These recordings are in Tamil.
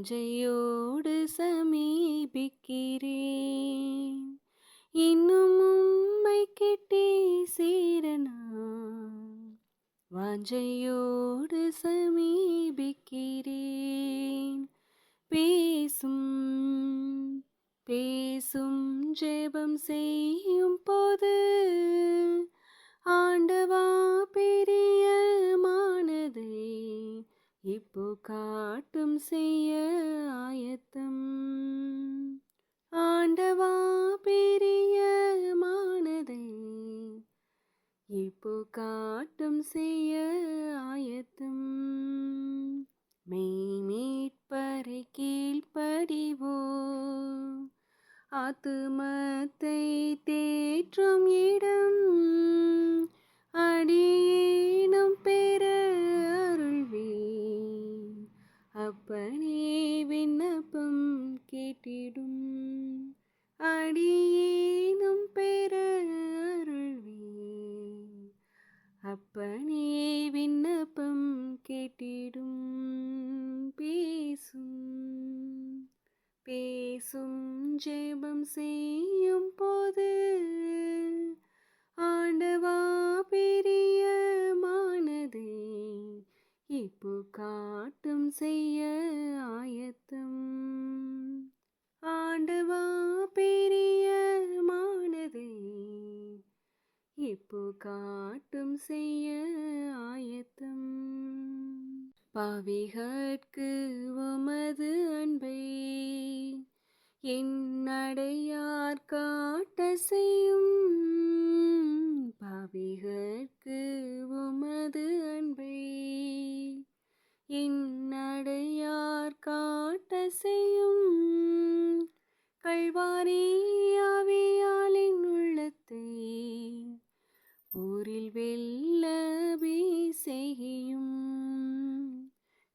வாஞ்சையோடு சமீபிக்கிறேன். இன்னும் உம்மை கிட்டே சேர நான் வாஞ்சையோடு சமீபிக்கிறேன். பேசும் பேசும் ஜெபம் செய்யும் போது ஆண்டவா பிரியமானதை இப்போ காட்டும் செய்ய ஆயத்தம். ஆண்டவா பிரியமானதை இப்போ காட்டும் செய்ய ஆயத்தம். மெய் மீட்பரை கீழ்ப்படிவோம், ஆத்துமத்தை தேற்றும் இடம் அடியேனும் பெற அருள்வேன். அப்பனே விண்ணப்பம் கேட்டிடும், அடியேனும் பெற அருள்வேன். அப்பனே விண்ணப்பம் கேட்டிடும். பேசும் ஜெபம் செய்யும் போது ஆண்டவா பிரியமானதை இப்போ காட்டும் செய்ய ஆயத்தம். ஆண்டவா பிரியமானதை இப்போ காட்டும் செய்ய ஆயத்தம். பாவிகட்கு உமது அன்பை என் அடையார் காட்ட செய்யும். பாவிகட்கு உமது அன்பை என் அடையார் காட்ட செய்யும். கல்வாரி ஆவியாலின் உள்ளத்தை போரில் வெல்லவே செய்யும்.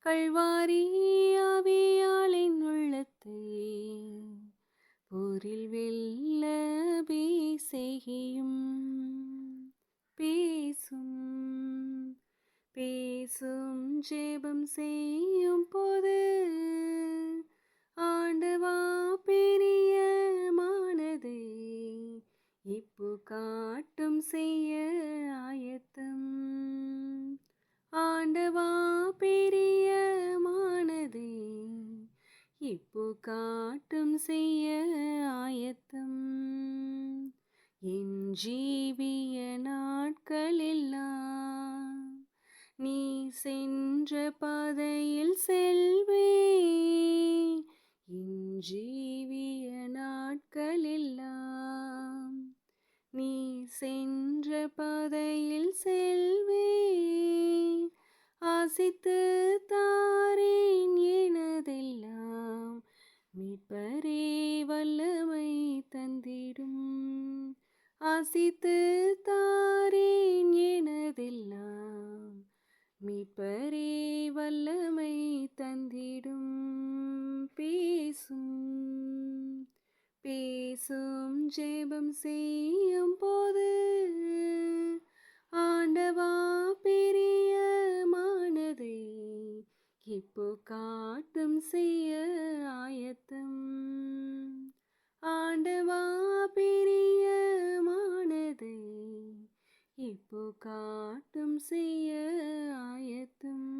கல்வாரி ஆவியாலின் உள்ளத்தை போரில் வெல்லவே செய்யும். பேசும் ஜெபம் செய்யும் போது ஆண்டவா பிரியமானதை இப்போ காட்டும் செய்ய ஆயத்தம். ஆண்டவா பிரியமானதை இப்போ காட்டும் செய்ய ஆயத்தம். என் ஜீவிய நாட்களெல்லாம் நீ சென்ற பாதையில் செல்வேன். என் ஜீவிய நாட்களெல்லாம் நீ சென்ற பாதையில் செல்வேன். ஆசித்து தாரேன் எனதெல்லாம் மீட்பரே வல்லமை தந்திடும். ஆசித்து தாரேன் எனதெல்லாம் மீட்பரே வல்லமை தந்திடும். பேசும் ஜெபம் செய்யும் போது ஆண்டவா பிரியமானதை இப்போ காட்டும் செய்ய ஆயத்தம். ஆண்டவா பிரியமானதை இப்போ காட்டும் செய்ய ஆயத்தம்.